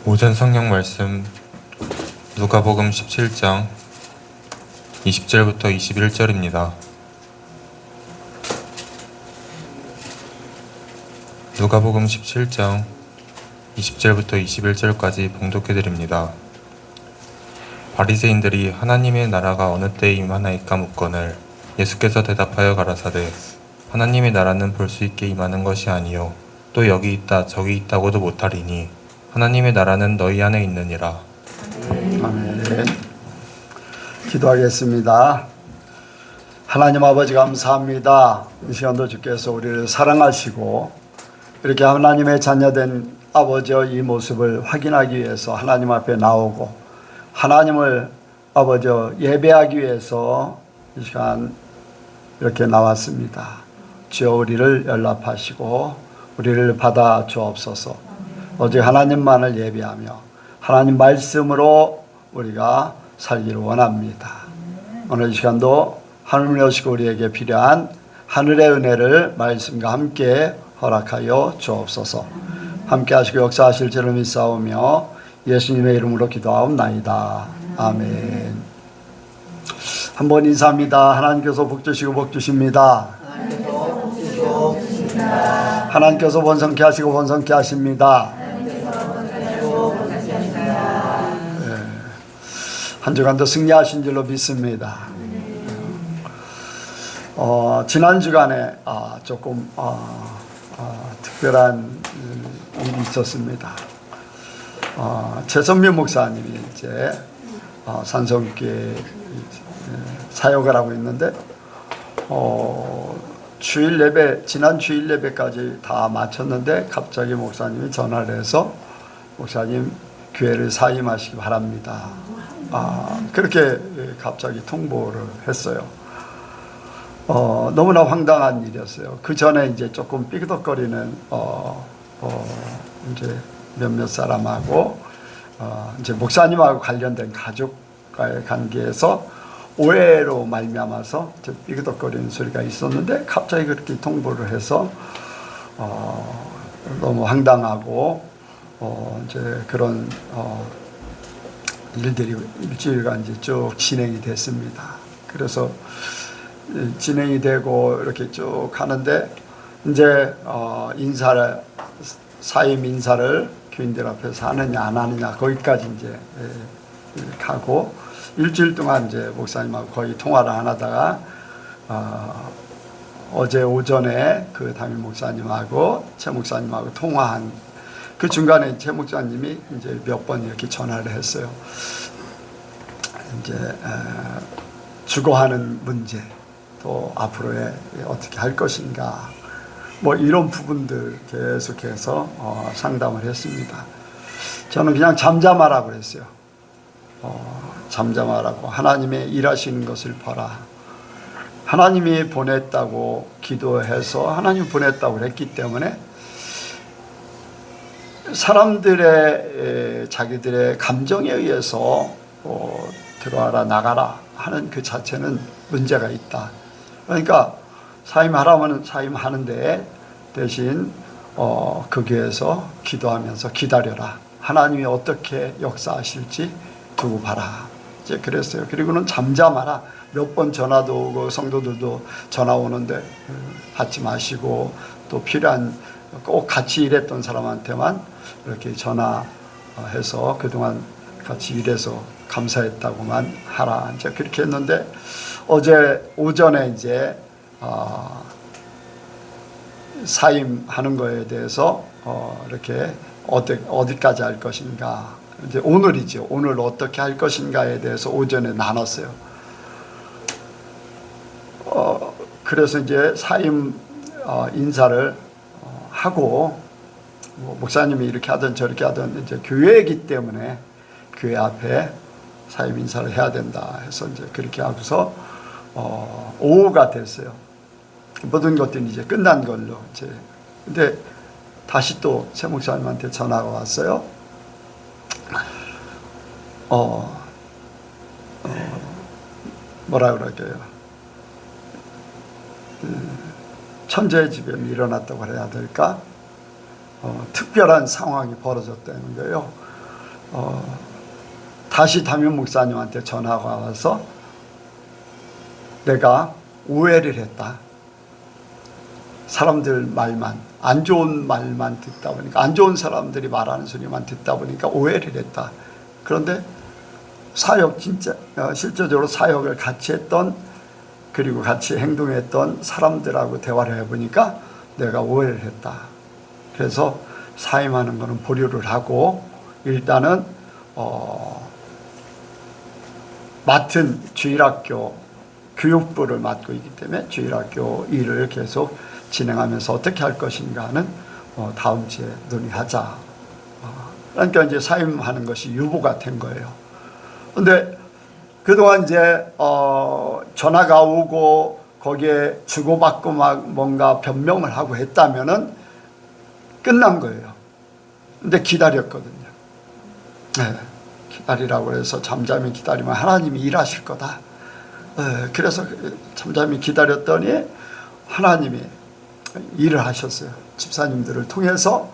오전 성경 말씀 누가복음 17장 20절부터 21절입니다. 누가복음 17장 20절부터 21절까지 봉독해 드립니다. 바리새인들이 하나님의 나라가 어느 때에 임하나이까 묻거늘 예수께서 대답하여 가라사대 하나님의 나라는 볼 수 있게 임하는 것이 아니요 또 여기 있다 저기 있다고도 못하리니 하나님의 나라는 너희 안에 있느니라. 아멘. 기도하겠습니다. 하나님 아버지 감사합니다. 이 시간도 주께서 우리를 사랑하시고 이렇게 하나님의 자녀된 아버지의 이 모습을 확인하기 위해서 하나님 앞에 나오고 하나님을 아버지 예배하기 위해서 이 시간 이렇게 나왔습니다. 주여 우리를 연락하시고 우리를 받아 주옵소서. 오직 하나님만을 예배하며 하나님 말씀으로 우리가 살기를 원합니다. 오늘 이 시간도 하나님이 오시고 우리에게 필요한 하늘의 은혜를 말씀과 함께 허락하여 주옵소서. 함께 하시고 역사하실 줄을 믿사오며 예수님의 이름으로 기도하옵나이다. 아멘. 한번 인사합니다. 하나님께서 복 주시고 복 주십니다. 하나님께서 번성케 하시고 번성케 하십니다. 한 주간도 승리하신 줄로 믿습니다. 지난 주간에 조금 특별한 일이 있었습니다. 최선미 목사님이 이제 산성교회 사역을 하고 있는데 주일 예배, 지난 주일 예배까지 다 마쳤는데 갑자기 목사님이 전화를 해서 목사님 교회를 사임하시기 바랍니다. 그렇게 갑자기 통보를 했어요. 너무나 황당한 일이었어요. 그 전에 이제 조금 삐그덕거리는 이제 몇몇 사람하고 이제 목사님하고 관련된 가족과의 관계에서 오해로 말미암아서 삐그덕거리는 소리가 있었는데 갑자기 그렇게 통보를 해서 너무 황당하고 이제 그런 일들이 일주일간 이제 쭉 진행이 됐습니다. 그래서 진행이 되고 이렇게 쭉 하는데 이제 인사를 사임 인사를 교인들 앞에서 하느냐 안 하느냐 거기까지 이제 가고 일주일 동안 이제 목사님하고 거의 통화를 안 하다가 어제 오전에 그 담임 목사님하고 최 목사님하고 통화한 그 중간에 최 목사님이 이제 몇 번 이렇게 전화를 했어요. 이제 주거하는 문제, 또 앞으로의 어떻게 할 것인가, 뭐 이런 부분들 계속해서 상담을 했습니다. 저는 그냥 잠잠하라고 그랬어요. 잠잠하라고. 하나님의 일하시는 것을 봐라. 하나님이 보냈다고 기도해서 하나님이 보냈다고 했기 때문에 사람들의 자기들의 감정에 의해서 들어와라 나가라 하는 그 자체는 문제가 있다. 그러니까 사임하라면 사임하는데 대신 그 교회에서 기도하면서 기다려라. 하나님이 어떻게 역사하실지 두고 봐라. 이제 그랬어요. 그리고는 잠잠하라. 몇 번 전화도 오고 성도들도 전화 오는데 받지 마시고 또 필요한 꼭 같이 일했던 사람한테만 이렇게 전화해서 그동안 같이 일해서 감사했다고만 하라. 이제 그렇게 했는데 어제 오전에 이제 사임하는 거에 대해서 이렇게 어디까지 할 것인가. 이제 오늘이죠. 오늘 어떻게 할 것인가에 대해서 오전에 나눴어요. 그래서 이제 사임 인사를 하고 목사님이 이렇게 하든 저렇게 하든 이제 교회이기 때문에 교회 앞에 사임 인사를 해야 된다 해서 이제 그렇게 하고서 오후가 됐어요. 모든 것들이 이제 끝난 걸로 이제. 근데 다시 또 최 목사님한테 전화가 왔어요. 뭐라 그럴게요. 천재의 집에 일어났다고 해야 될까? 특별한 상황이 벌어졌다는 거예요. 다시 담임 목사님한테 전화가 와서 내가 오해를 했다. 사람들 말만, 안 좋은 말만 듣다 보니까, 안 좋은 사람들이 말하는 소리만 듣다 보니까 오해를 했다. 그런데 사역, 진짜 실제적으로 사역을 같이 했던, 그리고 같이 행동했던 사람들하고 대화를 해보니까 내가 오해를 했다. 그래서 사임하는 거는 보류를 하고 일단은 맡은 주일학교 교육부를 맡고 있기 때문에 주일학교 일을 계속 진행하면서 어떻게 할 것인가는 다음 주에 논의하자. 그러니까 이제 사임하는 것이 유보가 된 거예요. 근데 그동안 이제 전화가 오고 거기에 주고받고 막 뭔가 변명을 하고 했다면은 끝난 거예요. 근데 기다렸거든요. 네, 기다리라고 해서 잠잠히 기다리면 하나님이 일하실 거다. 그래서 잠잠히 기다렸더니 하나님이 일을 하셨어요. 집사님들을 통해서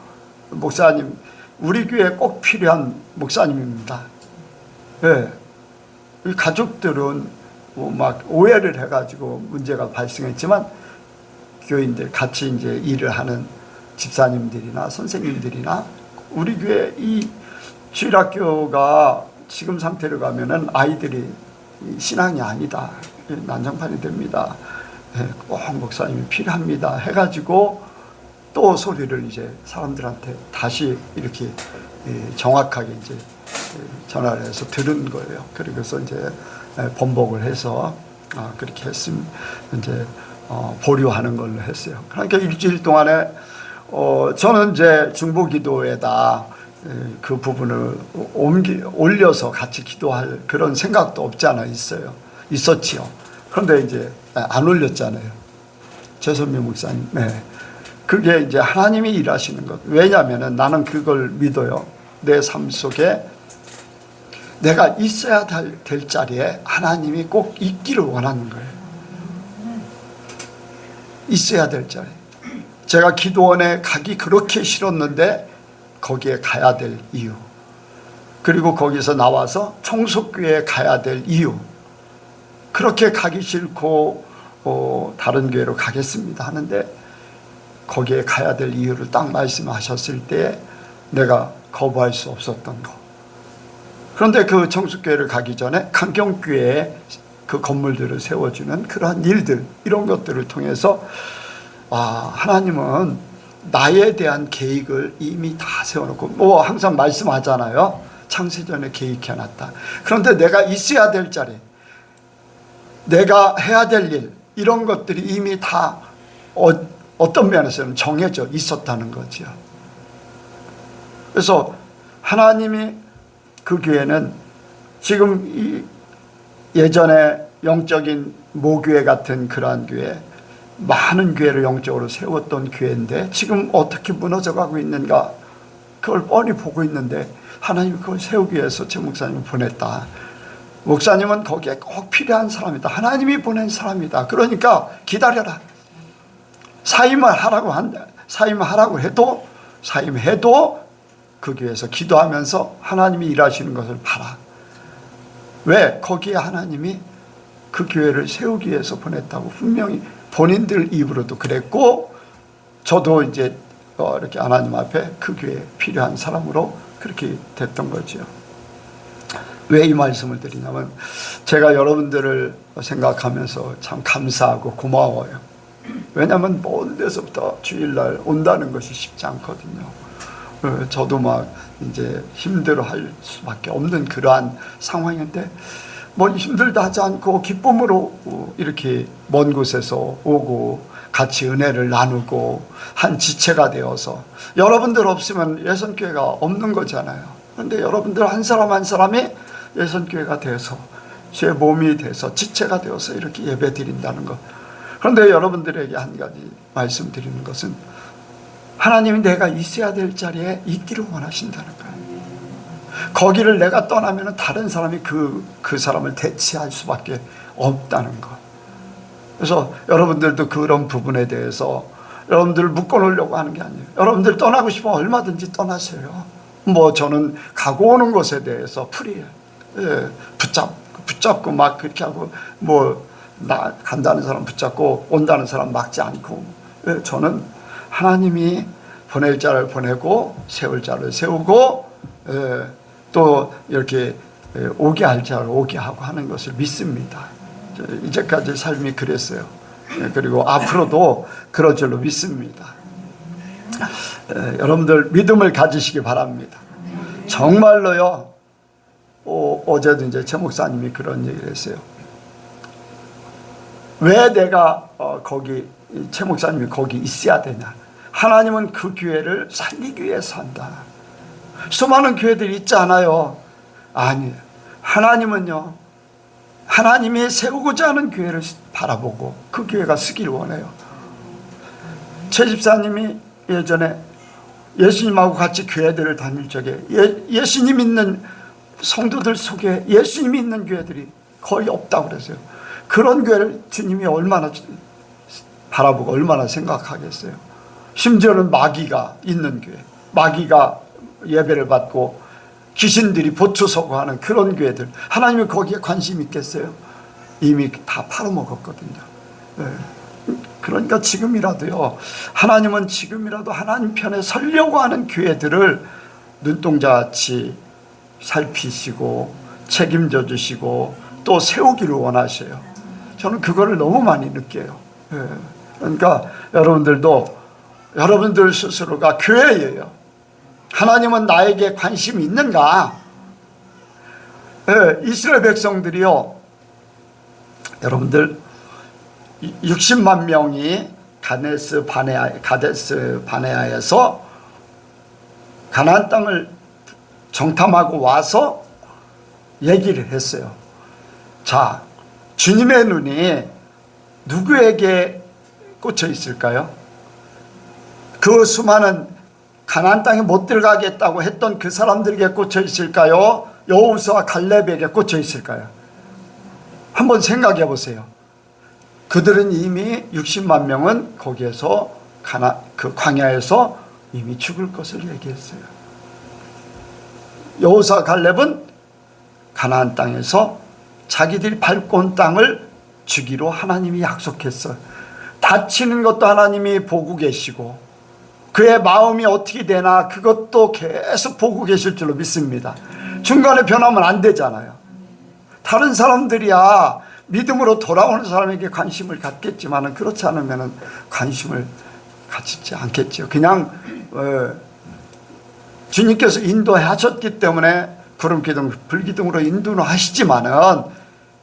목사님, 우리 교회에 꼭 필요한 목사님입니다. 네. 가족들은 막 오해를 해가지고 문제가 발생했지만 교인들 같이 이제 일을 하는 집사님들이나 선생님들이나 우리 교회 이 주일학교가 지금 상태로 가면은 아이들이 신앙이 아니다. 난장판이 됩니다. 꼭 목사님이 필요합니다. 해가지고 또 소리를 이제 사람들한테 다시 이렇게 정확하게 이제 전화를 해서 들은 거예요. 그리고서 이제 번복을 해서 그렇게 했으면 이제 보류하는 걸로 했어요. 그러니까 일주일 동안에 저는 이제 중보기도에다 그 부분을 올려서 같이 기도할 그런 생각도 없지 않아 있었지요. 그런데 이제 안 올렸잖아요. 최선미 목사님. 네. 그게 이제 하나님이 일하시는 것. 왜냐하면 나는 그걸 믿어요. 내 삶 속에 내가 있어야 될 자리에 하나님이 꼭 있기를 원하는 거예요. 있어야 될 자리. 제가 기도원에 가기 그렇게 싫었는데 거기에 가야 될 이유. 그리고 거기서 나와서 총속교회에 가야 될 이유. 그렇게 가기 싫고 다른 교회로 가겠습니다 하는데 거기에 가야 될 이유를 딱 말씀하셨을 때 내가 거부할 수 없었던 거. 그런데 그 청숙교회를 가기 전에 강경교회에 그 건물들을 세워주는 그러한 일들, 이런 것들을 통해서 하나님은 나에 대한 계획을 이미 다 세워놓고 항상 말씀하잖아요. 창세전에 계획해놨다. 그런데 내가 있어야 될 자리, 내가 해야 될 일, 이런 것들이 이미 다 어떤 면에서는 정해져 있었다는 거죠. 그래서 하나님이 그 교회는 지금 예전에 영적인 모교회 같은 그러한 교회, 많은 교회를 영적으로 세웠던 교회인데 지금 어떻게 무너져가고 있는가, 그걸 뻔히 보고 있는데 하나님이 그걸 세우기 위해서 제 목사님을 보냈다. 목사님은 거기에 꼭 필요한 사람이다. 하나님이 보낸 사람이다. 그러니까 기다려라. 사임하라고 해도 그 교회에서 기도하면서 하나님이 일하시는 것을 봐라. 왜? 거기에 하나님이 그 교회를 세우기 위해서 보냈다고 분명히 본인들 입으로도 그랬고, 저도 이제 이렇게 하나님 앞에 그 교회에 필요한 사람으로 그렇게 됐던 거죠. 왜 이 말씀을 드리냐면 제가 여러분들을 생각하면서 참 감사하고 고마워요. 왜냐하면 먼 데서부터 주일날 온다는 것이 쉽지 않거든요. 저도 막 이제 힘들어할 수밖에 없는 그러한 상황인데 힘들다 하지 않고 기쁨으로 이렇게 먼 곳에서 오고 같이 은혜를 나누고 한 지체가 되어서, 여러분들 없으면 예선교회가 없는 거잖아요. 그런데 여러분들 한 사람 한 사람이 예선교회가 돼서 제 몸이 돼서 지체가 되어서 이렇게 예배 드린다는 것. 그런데 여러분들에게 한 가지 말씀드리는 것은 하나님이 내가 있어야 될 자리에 있기를 원하신다는 거예요. 거기를 내가 떠나면 다른 사람이 그 사람을 대체할 수밖에 없다는 것. 그래서 여러분들도 그런 부분에 대해서 여러분들을 묶어놓으려고 하는 게 아니에요. 여러분들 떠나고 싶으면 얼마든지 떠나세요. 뭐 저는 가고 오는 것에 대해서 프리해요. 예, 붙잡고 막 그렇게 하고 뭐 간다는 사람 붙잡고 온다는 사람 막지 않고, 예, 저는 하나님이 보낼 자를 보내고 세울 자를 세우고, 예, 또 이렇게 오게 할 자를 오게 하고 하는 것을 믿습니다. 이제까지 삶이 그랬어요. 예, 그리고 앞으로도 그럴 줄로 믿습니다. 여러분들 믿음을 가지시기 바랍니다. 정말로요. 어제도 이제 최 목사님이 그런 얘기를 했어요. 왜 내가 거기 최 목사님이 거기 있어야 되냐? 하나님은 그 교회를 살리기 위해서 한다. 수많은 교회들이 있지 않아요? 아니에요. 하나님은요, 하나님이 세우고자 하는 교회를 바라보고 그 교회가 쓰길 원해요. 최 집사님이 예전에 예수님하고 같이 교회들을 다닐 적에 예수님 있는 성도들 속에 예수님이 있는 교회들이 거의 없다고 그랬어요. 그런 교회를 주님이 얼마나 바라보고 얼마나 생각하겠어요. 심지어는 마귀가 있는 교회, 마귀가 예배를 받고 귀신들이 보초서고 하는 그런 교회들, 하나님이 거기에 관심 있겠어요? 이미 다 팔아먹었거든요. 네. 그러니까 지금이라도요, 하나님은 지금이라도 하나님 편에 서려고 하는 교회들을 눈동자같이 살피시고 책임져 주시고 또 세우기를 원하셔요. 저는 그거를 너무 많이 느껴요. 네. 그러니까 여러분들도 여러분들 스스로가 교회예요. 하나님은 나에게 관심이 있는가? 네, 이스라엘 백성들이요, 여러분들 60만 명이 가데스 바네아에서 가나안 땅을 정탐하고 와서 얘기를 했어요. 자, 주님의 눈이 누구에게 꽂혀 있을까요? 그 수많은 가나안 땅에 못 들어가겠다고 했던 그 사람들에게 꽂혀 있을까요? 여호수아 갈렙에게 꽂혀 있을까요? 한번 생각해 보세요. 그들은 이미 60만 명은 거기에서 그 광야에서 이미 죽을 것을 얘기했어요. 여호수아 갈렙은 가나안 땅에서 자기들이 밟고 온 땅을 주기로 하나님이 약속했어요. 다치는 것도 하나님이 보고 계시고 그의 마음이 어떻게 되나 그것도 계속 보고 계실 줄로 믿습니다. 중간에 변하면 안 되잖아요. 다른 사람들이야 믿음으로 돌아오는 사람에게 관심을 갖겠지만 그렇지 않으면 관심을 갖지 않겠죠. 그냥 주님께서 인도하셨기 때문에 구름기둥 불기둥으로 인도는 하시지만은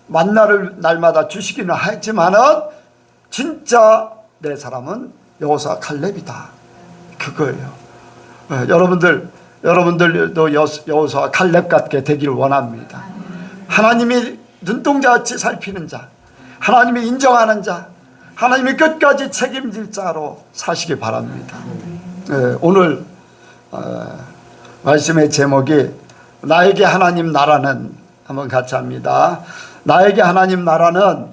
만나를 날마다 주시기는 하지만은 진짜 내 사람은 여호수아 갈렙이다, 그거예요. 여러분들도 여호수아 갈렙 같게 되기를 원합니다. 하나님이 눈동자같이 살피는 자, 하나님이 인정하는 자, 하나님이 끝까지 책임질 자로 사시기 바랍니다. 오늘 말씀의 제목이 나에게 하나님 나라는, 한번 같이 합니다. 나에게 하나님 나라는,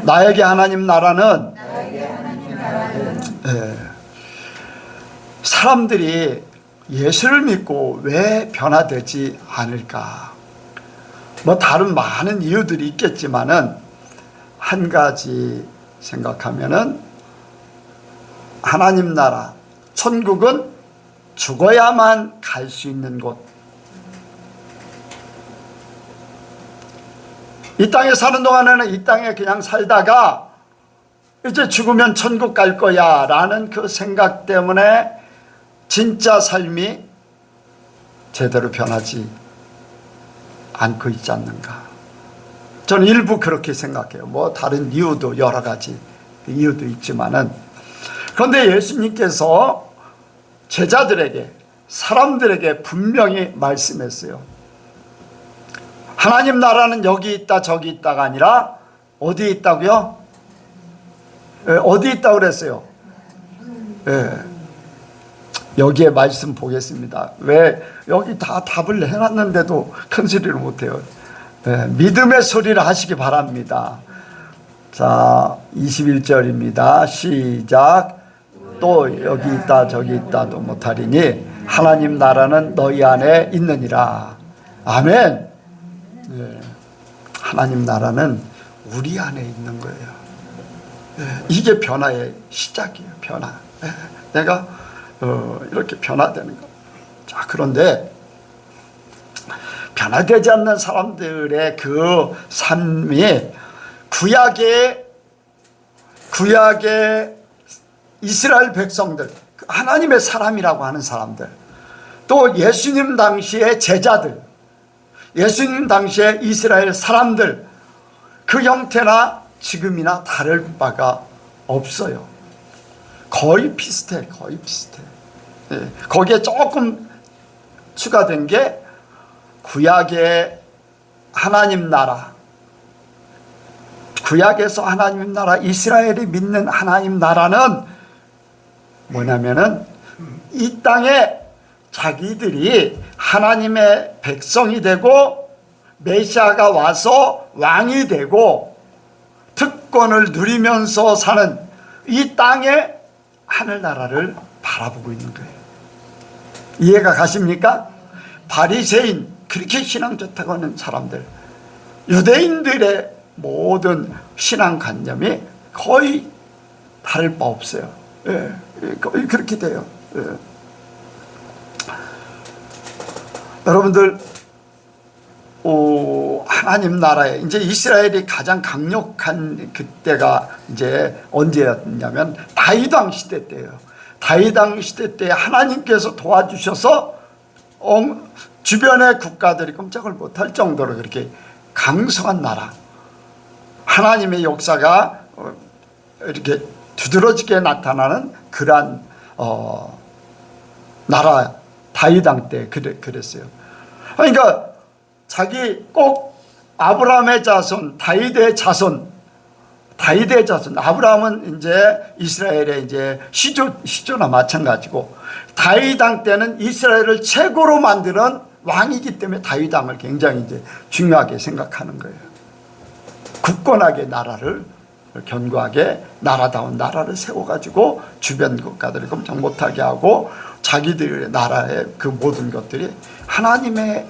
나에게 하나님 나라는, 사람들이 예수를 믿고 왜 변화되지 않을까? 뭐 다른 많은 이유들이 있겠지만은 한 가지 생각하면은 하나님 나라, 천국은 죽어야만 갈 수 있는 곳. 이 땅에 사는 동안에는 이 땅에 그냥 살다가 이제 죽으면 천국 갈 거야 라는 그 생각 때문에 진짜 삶이 제대로 변하지 않고 있지 않는가. 저는 일부 그렇게 생각해요. 뭐 다른 이유도 여러 가지 이유도 있지만은, 그런데 예수님께서 제자들에게, 사람들에게 분명히 말씀했어요. 하나님 나라는 여기 있다 저기 있다가 아니라 어디 있다고요? 어디 있다고 그랬어요? 여기에 말씀 보겠습니다. 왜 여기 다 답을 해놨는데도 큰 소리를 못해요. 믿음의 소리를 하시기 바랍니다. 자, 21절입니다. 시작. 또 여기 있다 저기 있다도 못하리니 하나님 나라는 너희 안에 있느니라. 아멘. 예. 하나님 나라는 우리 안에 있는 거예요. 예. 이게 변화의 시작이에요. 변화. 예. 내가 이렇게 변화되는 거. 자, 그런데 변화되지 않는 사람들의 그 삶이 구약의 이스라엘 백성들, 하나님의 사람이라고 하는 사람들, 또 예수님 당시의 제자들, 예수님 당시의 이스라엘 사람들, 그 형태나 지금이나 다를 바가 없어요. 거의 비슷해. 예, 거기에 조금 추가된 게 구약의 하나님 나라, 구약에서 하나님 나라, 이스라엘이 믿는 하나님 나라는 뭐냐면은 이 땅에 자기들이 하나님의 백성이 되고 메시아가 와서 왕이 되고 특권을 누리면서 사는 이 땅의 하늘나라를 바라보고 있는 거예요. 이해가 가십니까? 바리새인, 그렇게 신앙 좋다고 하는 사람들, 유대인들의 모든 신앙관념이 거의 다를 바 없어요. 예, 거의 그렇게 돼요. 예. 여러분들, 하나님 나라에 이제 이스라엘이 가장 강력한 그때가 이제 언제였냐면 다윗 왕 시대 때예요. 다윗 왕 시대 때 하나님께서 도와주셔서 주변의 국가들이 꼼짝을 못할 정도로 그렇게 강성한 나라, 하나님의 역사가 이렇게 두드러지게 나타나는 그러한 나라, 다윗 왕 때 그랬어요. 그러니까 자기 꼭 아브라함의 자손, 다윗의 자손, 아브라함은 이제 이스라엘의 이제 시조나 마찬가지고, 다윗 왕 때는 이스라엘을 최고로 만드는 왕이기 때문에 다윗 왕을 굉장히 이제 중요하게 생각하는 거예요. 굳건하게 나라를, 견고하게 나라다운 나라를 세워가지고 주변 국가들이 꼼짝 못하게 하고 자기들의 나라의 그 모든 것들이 하나님의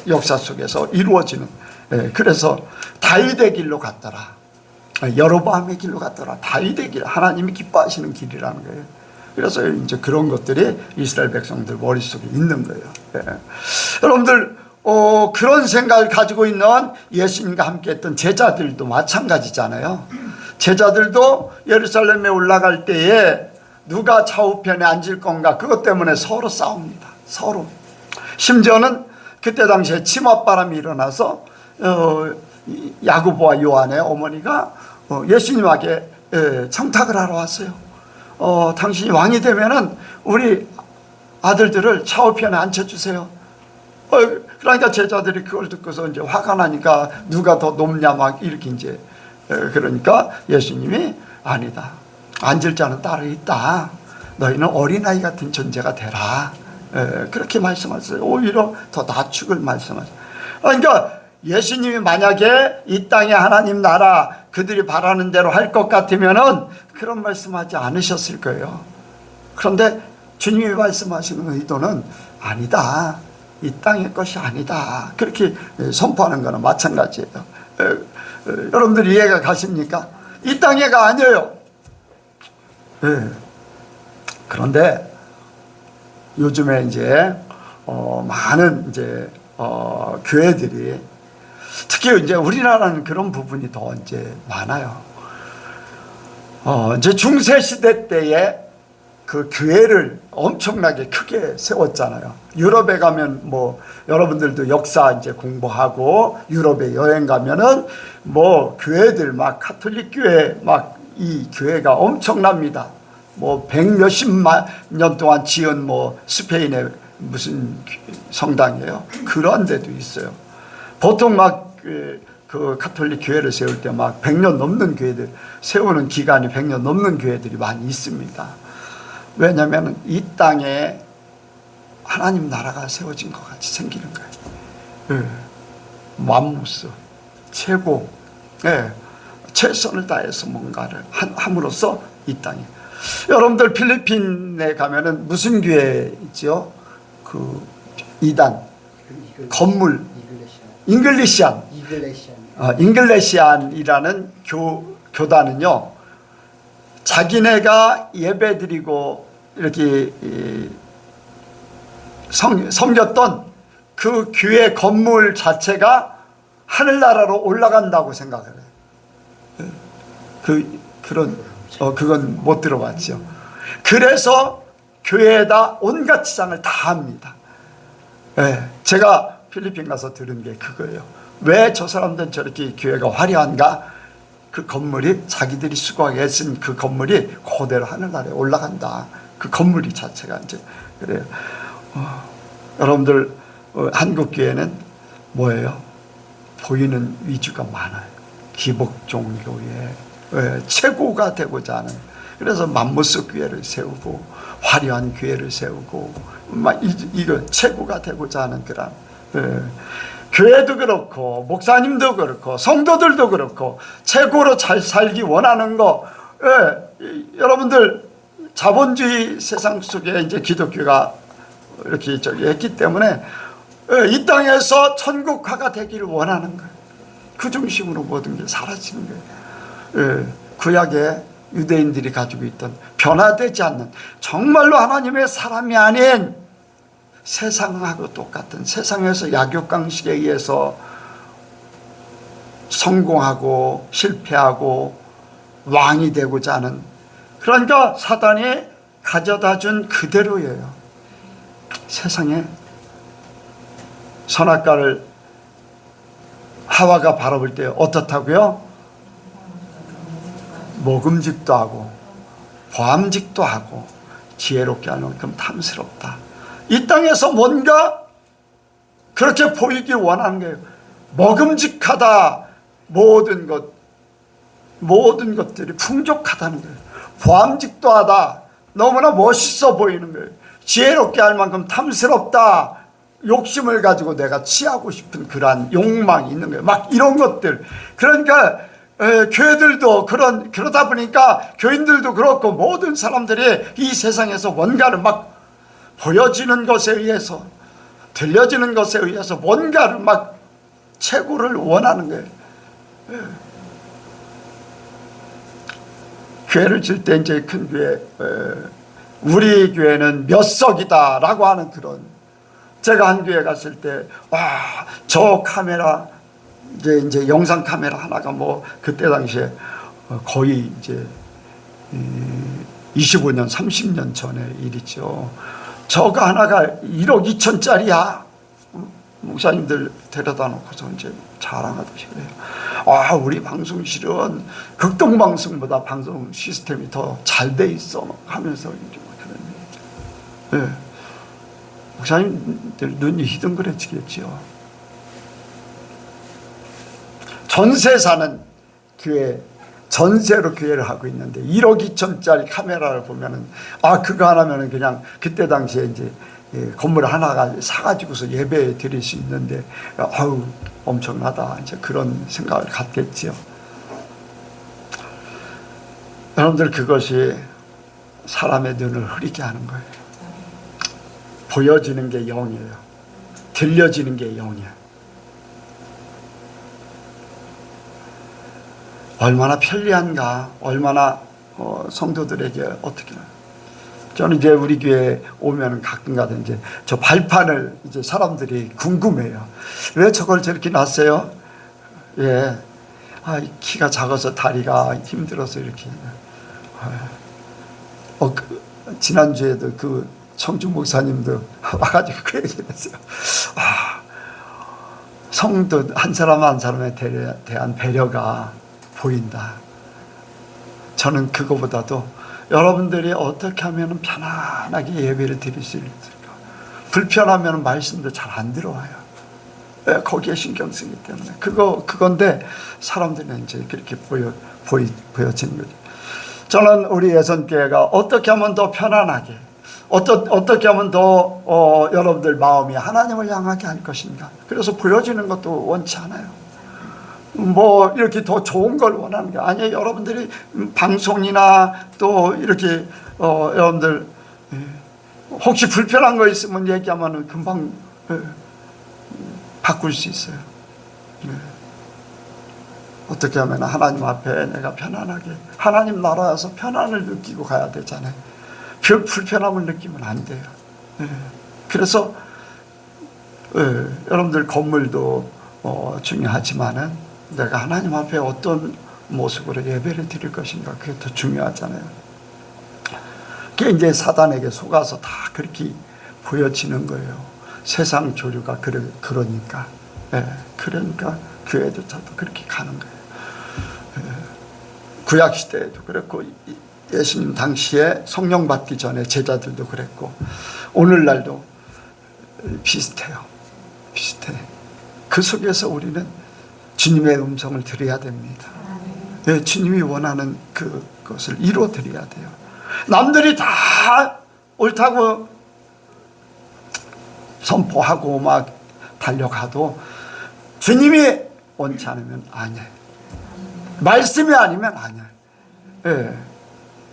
역사 속에서 이루어지는, 그래서 다윗의 길로 갔더라, 여로보암의 길로 갔더라, 다윗의 길, 하나님이 기뻐하시는 길이라는 거예요. 그래서 이제 그런 것들이 이스라엘 백성들 머릿속에 있는 거예요. 여러분들, 그런 생각을 가지고 있는 예수님과 함께 했던 제자들도 마찬가지잖아요. 제자들도 예루살렘에 올라갈 때에 누가 좌우편에 앉을 건가, 그것 때문에 서로 싸웁니다. 서로. 심지어는 그때 당시에 치맛바람이 일어나서 야고보와 요한의 어머니가 예수님에게 청탁을 하러 왔어요. 당신이 왕이 되면은 우리 아들들을 좌우편에 앉혀주세요. 그러니까 제자들이 그걸 듣고서 이제 화가 나니까 누가 더 높냐 막 이렇게 이제, 그러니까 예수님이 아니다, 앉을 자는 따로 있다, 너희는 어린아이 같은 존재가 되라, 그렇게 말씀하셨어요. 오히려 더 낮축을 말씀하셨어요. 그러니까 예수님이 만약에 이 땅에 하나님 나라 그들이 바라는 대로 할 것 같으면은 그런 말씀하지 않으셨을 거예요. 그런데 주님이 말씀하시는 의도는 아니다, 이 땅의 것이 아니다, 그렇게 선포하는 거나 마찬가지예요. 여러분들 이해가 가십니까? 이 땅에가 아니에요. 그런데 요즘에 이제 많은 이제 교회들이, 특히 이제 우리나라는 그런 부분이 더 이제 많아요. 이제 중세 시대 때에 그 교회를 엄청나게 크게 세웠잖아요. 유럽에 가면 뭐 여러분들도 역사 이제 공부하고 유럽에 여행 가면은 뭐 교회들 막 카톨릭 교회 막 이 교회가 엄청납니다. 뭐 100몇십만 년 동안 지은 뭐 스페인의 무슨 성당이에요. 그런 데도 있어요. 보통 막 그 카톨릭 교회를 세울 때 막 100년 넘는 교회들, 세우는 기간이 100년 넘는 교회들이 많이 있습니다. 왜냐하면 이 땅에 하나님 나라가 세워진 것 같이 생기는 거예요. 맘무스, 최고, 최선을 다해서 뭔가를 함으로써 이 땅에. 여러분들 필리핀에 가면은 무슨 교회 있죠? 그 이단 건물 잉글리시안 잉글리시안이라는 교단은요, 자기네가 예배드리고 이렇게 섬겼던 그 교회 건물 자체가 하늘나라로 올라간다고 생각을 해요. 그건 못 들어봤죠. 그래서 교회에다 온갖 지장을 다 합니다. 네, 제가 필리핀 가서 들은 게 그거예요. 왜 저 사람들은 저렇게 교회가 화려한가? 그 건물이 자기들이 수고하게 쓴 그 건물이 그대로 하늘나라에 올라간다. 그 건물이 자체가 이제 그래요. 여러분들 한국 교회는 뭐예요? 보이는 위주가 많아요. 기복종교의 최고가 되고자 하는, 그래서 맘모스 교회를 세우고 화려한 교회를 세우고 막 이거 최고가 되고자 하는 그런 교회도 그렇고 목사님도 그렇고 성도들도 그렇고 최고로 잘 살기 원하는 거. 여러분들 자본주의 세상 속에 이제 기독교가 이렇게 했기 때문에 이 땅에서 천국화가 되기를 원하는 거예요. 그 중심으로 모든 게 사라지는 거예요. 구약의 유대인들이 가지고 있던 변화되지 않는, 정말로 하나님의 사람이 아닌 세상하고 똑같은, 세상에서 약육강식에 의해서 성공하고 실패하고 왕이 되고자 하는, 그러니까 사단이 가져다 준 그대로예요. 세상에 선악과를 하와가 바라볼 때 어떻다고요? 먹음직도 하고 보암직도 하고 지혜롭게 할 만큼 탐스럽다. 이 땅에서 뭔가 그렇게 보이기 원하는 거예요. 먹음직하다. 모든 것들이 풍족하다는 거예요. 보암직도 하다. 너무나 멋있어 보이는 거예요. 지혜롭게 할 만큼 탐스럽다. 욕심을 가지고 내가 취하고 싶은 그러한 욕망이 있는 거예요. 막 이런 것들. 그러니까 교회들도 그러다 보니까 교인들도 그렇고 모든 사람들이 이 세상에서 뭔가를 막 보여지는 것에 의해서, 들려지는 것에 의해서 뭔가를 막 최고를 원하는 거예요. 교회를 질 때 이제 큰 교회, 우리 교회는 몇 석이다 라고 하는 그런, 제가 한 교회 갔을 때, 와, 저 카메라, 이제 영상 카메라 하나가 뭐, 그때 당시에 거의 이제 25년, 30년 전의 일이죠. 저거 하나가 1억 2천짜리야. 목사님들 데려다 놓고서 이제 자랑하듯이 그래요. 아, 우리 방송실은 극동방송보다 방송 시스템이 더 잘 돼 있어. 하면서 이제 그런 얘기죠. 목사님들 눈이 희둥그레지겠죠. 전세 사는 교회, 전세로 교회를 하고 있는데 1억 2천짜리 카메라를 보면은, 그거 하나면은 그냥 그때 당시에 이제 건물 하나가 사가지고서 예배 드릴 수 있는데, 아우, 엄청나다. 이제 그런 생각을 갖겠지요. 여러분들, 그것이 사람의 눈을 흐리게 하는 거예요. 보여지는 게 영이에요. 들려지는 게 영이에요. 얼마나 편리한가, 얼마나 성도들에게 어떻게. 저는 이제 우리 교회 오면 가끔가다 이제 저 발판을 이제 사람들이 궁금해요. 왜 저걸 저렇게 놨어요? 예. 키가 작아서 다리가 힘들어서 이렇게. 지난주에도 그 청주 목사님도 와가지고 그 얘기를 했어요. 성도 한 사람 한 사람에 대한 배려가 보인다. 저는 그거보다도 여러분들이 어떻게 하면 편안하게 예배를 드릴 수 있을까? 불편하면 말씀도 잘 안 들어와요. 거기에 신경 쓰기 때문에. 그건데 사람들은 이제 그렇게 보여지는 거죠. 저는 우리 예선교회가 어떻게 하면 더 편안하게, 어떻게 하면 더 여러분들 마음이 하나님을 향하게 할 것인가. 그래서 보여지는 것도 원치 않아요. 뭐 이렇게 더 좋은 걸 원하는 게 아니에요. 여러분들이 방송이나 또 이렇게 여러분들 혹시 불편한 거 있으면 얘기하면 금방 바꿀 수 있어요. 어떻게 하면 하나님 앞에 내가 편안하게 하나님 나라에서 편안을 느끼고 가야 되잖아요. 불편함을 느끼면 안 돼요. 그래서 여러분들 건물도 중요하지만은 내가 하나님 앞에 어떤 모습으로 예배를 드릴 것인가, 그게 더 중요하잖아요. 그게 이제 사단에게 속아서 다 그렇게 보여지는 거예요. 세상 조류가 그러니까. 그러니까 교회조차도 그렇게 가는 거예요. 구약 시대에도 그랬고, 예수님 당시에 성령 받기 전에 제자들도 그랬고, 오늘날도 비슷해요. 비슷해. 그 속에서 우리는 주님의 음성을 들어야 됩니다. 주님이 원하는 그것을 이루어 드려야 돼요. 남들이 다 옳다고 선포하고 막 달려가도 주님이 원치 않으면 아니에요. 말씀이 아니면 아니에요.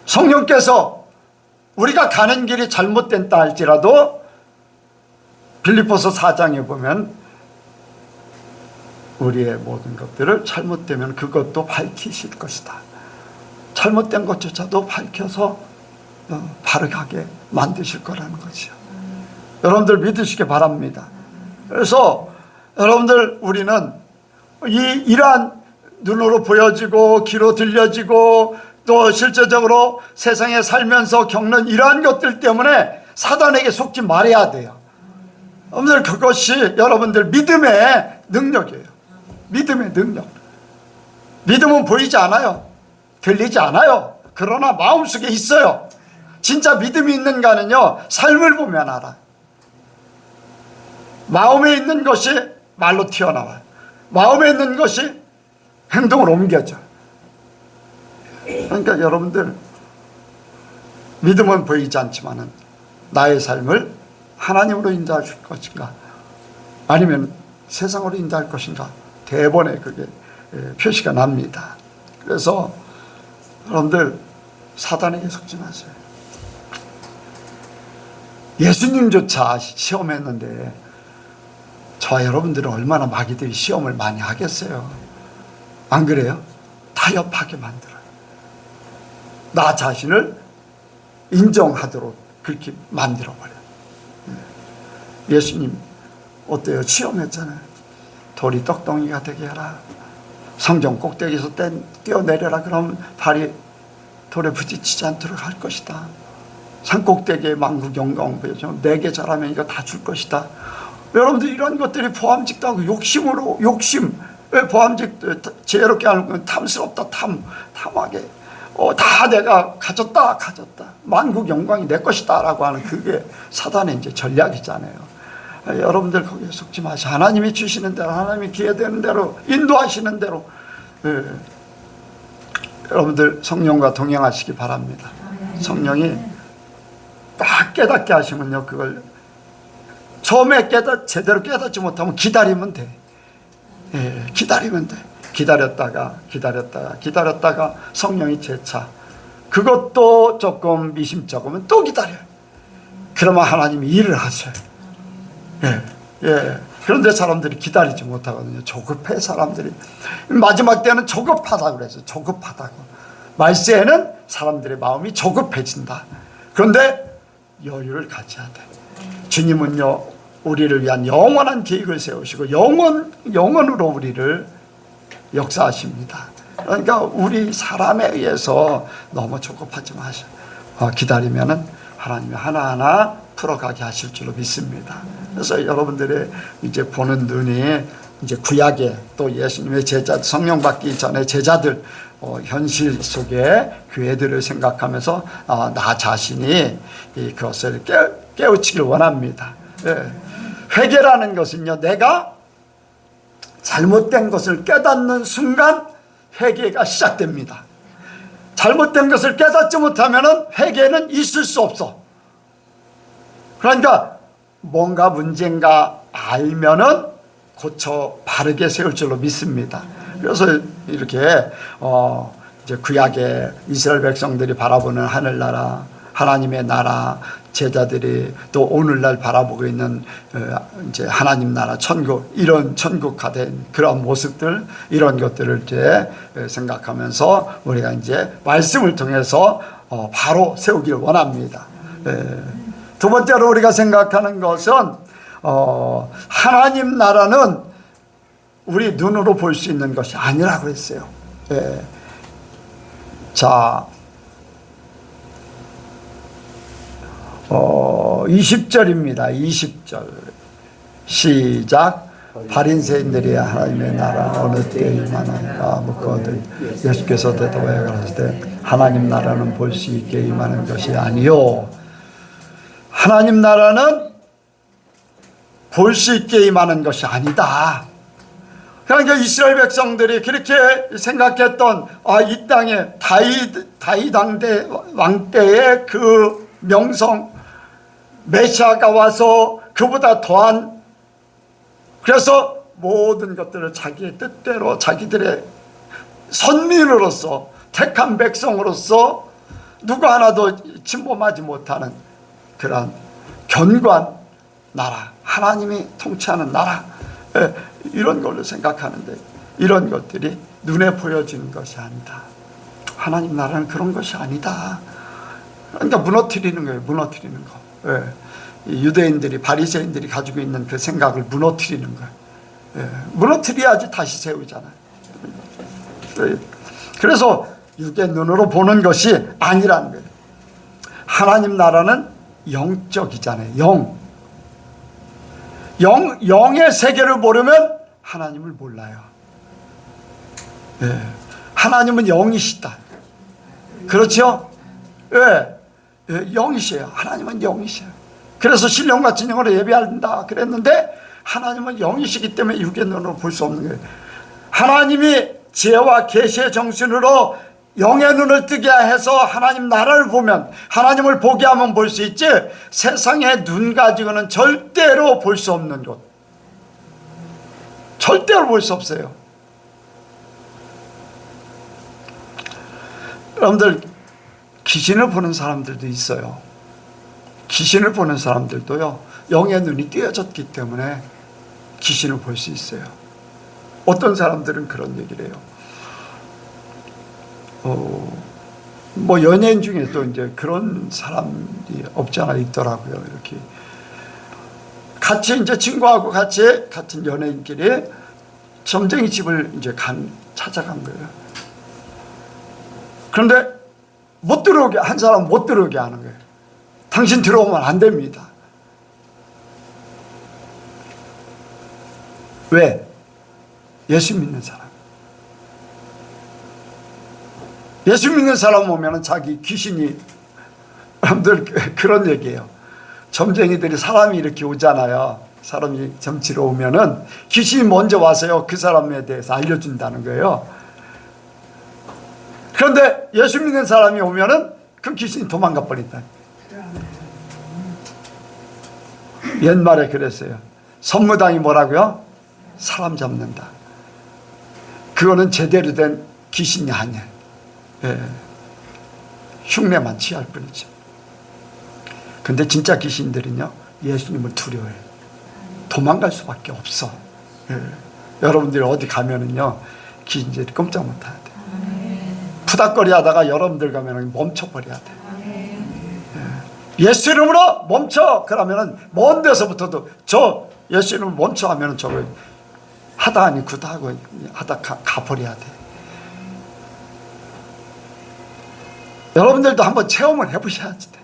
성령께서 우리가 가는 길이 잘못된다 할지라도 빌립보서 4장에 보면 우리의 모든 것들을 잘못되면 그것도 밝히실 것이다. 잘못된 것조차도 밝혀서 바로 가게 만드실 거라는 거죠. 여러분들 믿으시기 바랍니다. 그래서 여러분들 우리는 이러한 눈으로 보여지고 귀로 들려지고 또 실제적으로 세상에 살면서 겪는 이러한 것들 때문에 사단에게 속지 말아야 돼요. 여러분들 그것이 여러분들 믿음의 능력이에요. 믿음의 능력. 믿음은 보이지 않아요. 들리지 않아요. 그러나 마음속에 있어요. 진짜 믿음이 있는가는요, 삶을 보면 알아. 마음에 있는 것이 말로 튀어나와요. 마음에 있는 것이 행동으로 옮겨져. 그러니까 여러분들 믿음은 보이지 않지만은 나의 삶을 하나님으로 인도할 것인가, 아니면 세상으로 인도할 것인가, 대번에 그게 표시가 납니다. 그래서 여러분들 사단에게 속지 마세요. 예수님조차 시험했는데 저와 여러분들은 얼마나 마귀들이 시험을 많이 하겠어요. 안 그래요? 타협하게 만들어요. 나 자신을 인정하도록 그렇게 만들어버려요. 예수님 어때요? 시험했잖아요. 돌이 떡덩이가 되게 해라. 성전 꼭대기에서 뛰어내려라. 그러면 발이 돌에 부딪히지 않도록 할 것이다. 산 꼭대기에 만국 영광 보여줘. 내게 잘하면 이거 다 줄 것이다. 여러분들 이런 것들이 보암직도 하고 욕심. 왜 보암직 지혜롭게 하는 건 탐스럽다. 탐하게. 다 내가 가졌다. 만국 영광이 내 것이다. 라고 하는 그게 사단의 이제 전략이잖아요. 여러분들 거기에 속지 마시고 하나님이 주시는 대로, 하나님이 기회 되는 대로, 인도하시는 대로 여러분들 성령과 동행하시기 바랍니다. 성령이 딱 깨닫게 하시면요, 그걸 처음에 제대로 깨닫지 못하면 기다리면 돼. 기다리면 돼. 기다렸다가 성령이 재차, 그것도 조금 미심쩍으면 또 기다려요. 그러면 하나님이 일을 하셔요. 그런데 사람들이 기다리지 못하거든요. 조급해. 사람들이 마지막 때는 조급하다고 그래서 조급하다고. 말세에는 사람들의 마음이 조급해진다. 그런데 여유를 가져야 돼. 주님은요, 우리를 위한 영원한 계획을 세우시고 영원으로 우리를 역사하십니다. 그러니까 우리 사람에 의해서 너무 조급하지 마셔. 기다리면은 하나님이 하나하나 풀어가게 하실 줄로 믿습니다. 그래서 여러분들의 이제 보는 눈이 이제 구약에 또 예수님의 제자, 성령 받기 전에 제자들, 현실 속에 교회들을 생각하면서 나 자신이 그것을 깨우치길 원합니다. 회개라는 것은요, 내가 잘못된 것을 깨닫는 순간 회개가 시작됩니다. 잘못된 것을 깨닫지 못하면 회개는 있을 수 없어. 그러니까 뭔가 문제인가 알면은 고쳐 바르게 세울 줄로 믿습니다. 그래서 이렇게 이제 구약의 이스라엘 백성들이 바라보는 하늘나라, 하나님의 나라, 제자들이 또 오늘날 바라보고 있는 이제 하나님 나라, 천국, 이런 천국화된 그런 모습들, 이런 것들을 이제 생각하면서 우리가 이제 말씀을 통해서 바로 세우길 원합니다. 두 번째로 우리가 생각하는 것은 하나님 나라는 우리 눈으로 볼 수 있는 것이 아니라고 했어요. 자, 20절입니다. 20절 시작. 바린새인들이 하나님의 나라 어느 때에 임하나이까 묻거든 예수께서 대답하여 가라사대 하나님 나라는 볼 수 있게 임하는 것이 아니요 하나님 나라는 볼 수 있게 임하는 것이 아니다. 그러니까 이스라엘 백성들이 그렇게 생각했던 이 땅에 다윗 왕 때의 그 명성 메시아가 와서 그보다 더한, 그래서 모든 것들을 자기의 뜻대로 자기들의 선민으로서 택한 백성으로서 누구 하나도 침범하지 못하는 그런 견고한 나라, 하나님이 통치하는 나라, 이런 걸로 생각하는데 이런 것들이 눈에 보여지는 것이 아니다. 하나님 나라는 그런 것이 아니다. 그러니까 무너뜨리는 거예요. 무너뜨리는 거. 유대인들이, 바리새인들이 가지고 있는 그 생각을 무너뜨리는 거예요. 무너뜨려야지 다시 세우잖아요. 그래서 육의 눈으로 보는 것이 아니라는 거예요. 하나님 나라는 영적이잖아요. 영의 세계를 모르면 하나님을 몰라요. 하나님은 영이시다. 그렇죠? 영이시에요. 하나님은 영이시에요. 그래서 신령 같은 영으로 예배한다 그랬는데 하나님은 영이시기 때문에 육의 눈으로 볼 수 없는 거예요. 하나님이 지혜와 계시의 정신으로 영의 눈을 뜨게 해서 하나님 나라를 보면, 하나님을 보게 하면 볼 수 있지, 세상의 눈 가지고는 절대로 볼 수 없는 것, 절대로 볼 수 없어요. 여러분들, 귀신을 보는 사람들도 있어요. 귀신을 보는 사람들도요, 영의 눈이 띄어졌기 때문에 귀신을 볼 수 있어요. 어떤 사람들은 그런 얘기를 해요. 뭐 연예인 중에 또 이제 그런 사람이 없지 않아 있더라고요. 이렇게 같이 이제 친구하고 같이 같은 연예인끼리 점쟁이 집을 이제 찾아간 거예요. 그런데 못 들어오게, 한 사람 못 들어오게 하는 거예요. 당신 들어오면 안 됩니다. 왜? 예수 믿는 사람. 예수 믿는 사람 오면 자기 귀신이, 여러분들 그런 얘기예요. 점쟁이들이 사람이 이렇게 오잖아요. 사람이 점치러 오면은 귀신이 먼저 와서요, 그 사람에 대해서 알려준다는 거예요. 그런데 예수 믿는 사람이 오면은 그 귀신이 도망가 버린다. 옛말에 그랬어요. 선무당이 뭐라고요? 사람 잡는다. 그거는 제대로 된 귀신이 아니에요. 흉내만 취할 뿐이죠. 근데 진짜 귀신들은요, 예수님을 두려워해요. 도망갈 수밖에 없어. 여러분들이 어디 가면은요, 귀신들이 꼼짝 못 해야 돼. 푸닥거리 하다가 여러분들 가면은 멈춰버려야 돼. 예수 이름으로 멈춰! 그러면은 먼 데서부터도 저 예수 이름으로 멈춰 하면은 저걸 하다 하니 구다 하고 하다 가버려야 돼. 여러분들도 한번 체험을 해보셔야지 돼.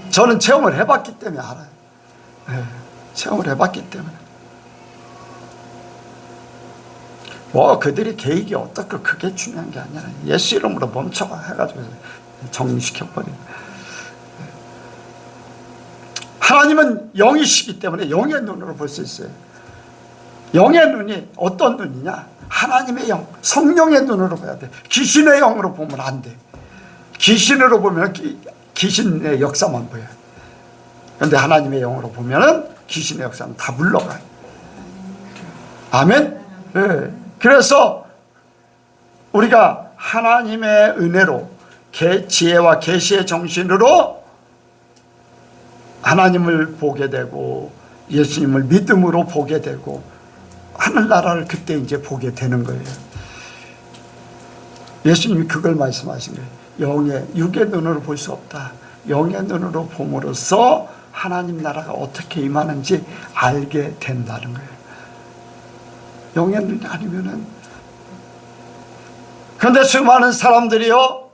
저는 체험을 해봤기 때문에 알아요. 체험을 해봤기 때문에. 뭐 그들이 계획이 어떻고 그게 중요한 게 아니라 예수 이름으로 멈춰가 해가지고 정리시켜버리는. 하나님은 영이시기 때문에 영의 눈으로 볼 수 있어요. 영의 눈이 어떤 눈이냐? 하나님의 영, 성령의 눈으로 봐야 돼. 귀신의 영으로 보면 안 돼. 귀신으로 보면 귀신의 역사만 보여요. 그런데 하나님의 영으로 보면은 귀신의 역사는 다 물러가요. 아멘? 네. 그래서 우리가 하나님의 은혜로 지혜와 계시의 정신으로 하나님을 보게 되고 예수님을 믿음으로 보게 되고 하늘나라를 그때 이제 보게 되는 거예요. 예수님이 그걸 말씀하신 거예요. 육의 눈으로 볼 수 없다. 영의 눈으로 봄으로써 하나님 나라가 어떻게 임하는지 알게 된다는 거예요. 영의 눈이 아니면은. 그런데 수많은 사람들이요,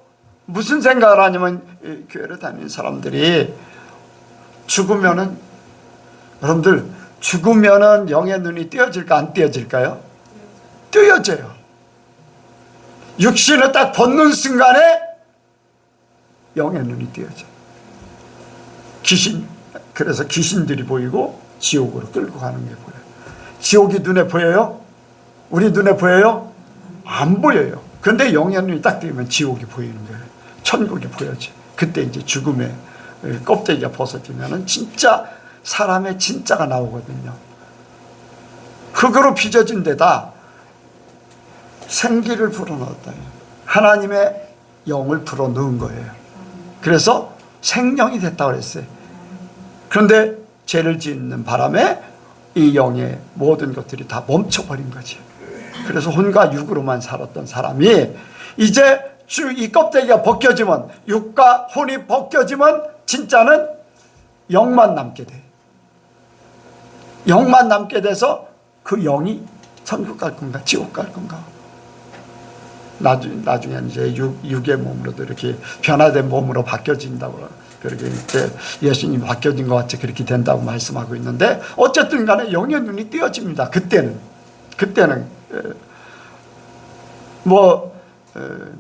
무슨 생각을 하냐면, 교회를 다니는 사람들이 죽으면은, 여러분들, 죽으면은 영의 눈이 띄어질까, 안 띄어질까요? 띄어져요. 육신을 딱 벗는 순간에 영의 눈이 띄어져. 그래서 귀신들이 보이고 지옥으로 끌고 가는 게 보여요. 지옥이 눈에 보여요? 우리 눈에 보여요? 안 보여요. 그런데 영의 눈이 딱 뜨면 지옥이 보이는 거예요. 천국이 보여져. 그때 이제 죽음의 껍데기가 벗어지면은 진짜 사람의 진짜가 나오거든요. 흙으로 빚어진 데다 생기를 불어넣었다. 하나님의 영을 불어넣은 거예요. 그래서 생명이 됐다고 그랬어요. 그런데 죄를 짓는 바람에 이 영의 모든 것들이 다 멈춰버린 거지. 그래서 혼과 육으로만 살았던 사람이 이제 이 껍데기가 벗겨지면, 육과 혼이 벗겨지면 진짜는 영만 남게 돼. 영만 남게 돼서 그 영이 천국 갈 건가 지옥 갈 건가. 나중에 이제 육의 몸으로도 이렇게 변화된 몸으로 바뀌어진다고, 그렇게 이제 예수님이 바뀌어진 것 같이 그렇게 된다고 말씀하고 있는데, 어쨌든 간에 영의 눈이 띄어집니다. 그때는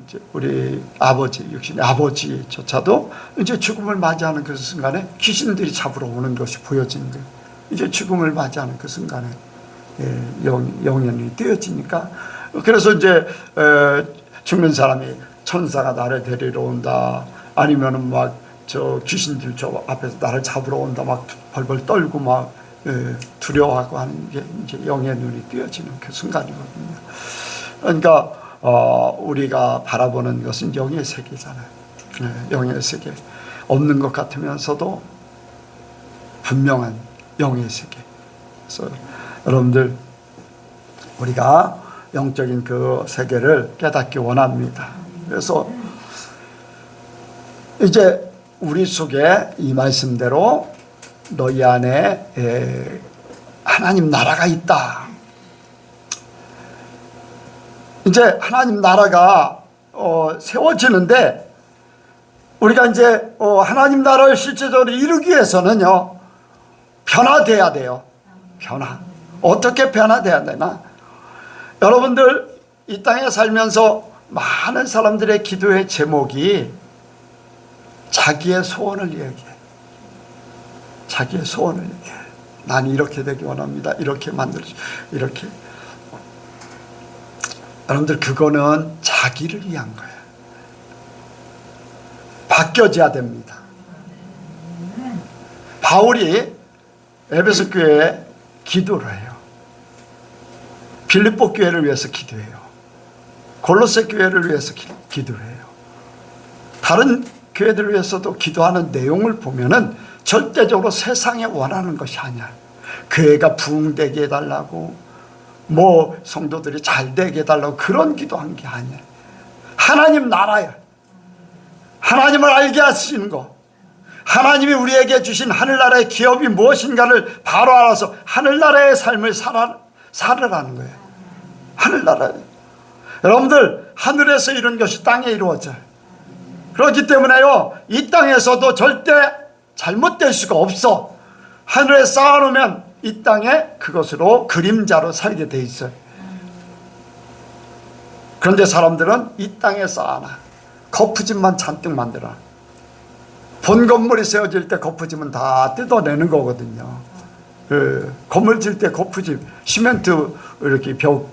이제 우리 아버지, 육신의 아버지조차도 이제 죽음을 맞이하는 그 순간에 귀신들이 잡으러 오는 것이 보여지는 거예요. 이제 죽음을 맞이하는 그 순간에 영의 눈이 띄어지니까, 그래서 이제 죽는 사람이 천사가 나를 데리러 온다, 아니면은 막 저 귀신들 저 앞에서 나를 잡으러 온다, 막 벌벌 떨고 막 두려워하고 하는 게 이제 영의 눈이 띄어지는 그 순간이거든요. 그러니까 우리가 바라보는 것은 영의 세계잖아요. 영의 세계, 없는 것 같으면서도 분명한 영의 세계. 그래서 여러분들, 우리가 영적인 그 세계를 깨닫기 원합니다. 그래서 이제 우리 속에 이 말씀대로 너희 안에 하나님 나라가 있다. 이제 하나님 나라가 세워지는데, 우리가 이제 하나님 나라를 실제적으로 이루기 위해서는요, 변화돼야 돼요. 변화. 어떻게 변화돼야 되나? 여러분들, 이 땅에 살면서 많은 사람들의 기도의 제목이 자기의 소원을 얘기해. 자기의 소원을 얘기해. 난 이렇게 되기 원합니다. 이렇게 만들어줘. 이렇게. 여러분들, 그거는 자기를 위한 거예요. 바뀌어져야 됩니다. 바울이 에베소 교회에 기도를 해요. 빌립보 교회를 위해서 기도해요. 골로새 교회를 위해서 기도를 해요. 다른 교회들을 위해서도 기도하는 내용을 보면은 절대적으로 세상에 원하는 것이 아니야. 교회가 부흥되게 해달라고, 뭐 성도들이 잘 되게 해달라고 그런 기도한 게 아니야. 하나님 나라야. 하나님을 알게 하시는 거. 하나님이 우리에게 주신 하늘나라의 기업이 무엇인가를 바로 알아서 하늘나라의 삶을 살으라는 거예요. 하늘나라. 여러분들, 하늘에서 이룬 것이 땅에 이루어져요. 그렇기 때문에요, 이 땅에서도 절대 잘못될 수가 없어. 하늘에 쌓아놓으면 이 땅에 그것으로 그림자로 살게 돼 있어요. 그런데 사람들은 이 땅에 쌓아놔. 거푸집만 잔뜩 만들어. 본 건물이 세워질 때 거푸집은 다 뜯어내는 거거든요. 건물 질 때 거푸집, 시멘트 이렇게 벽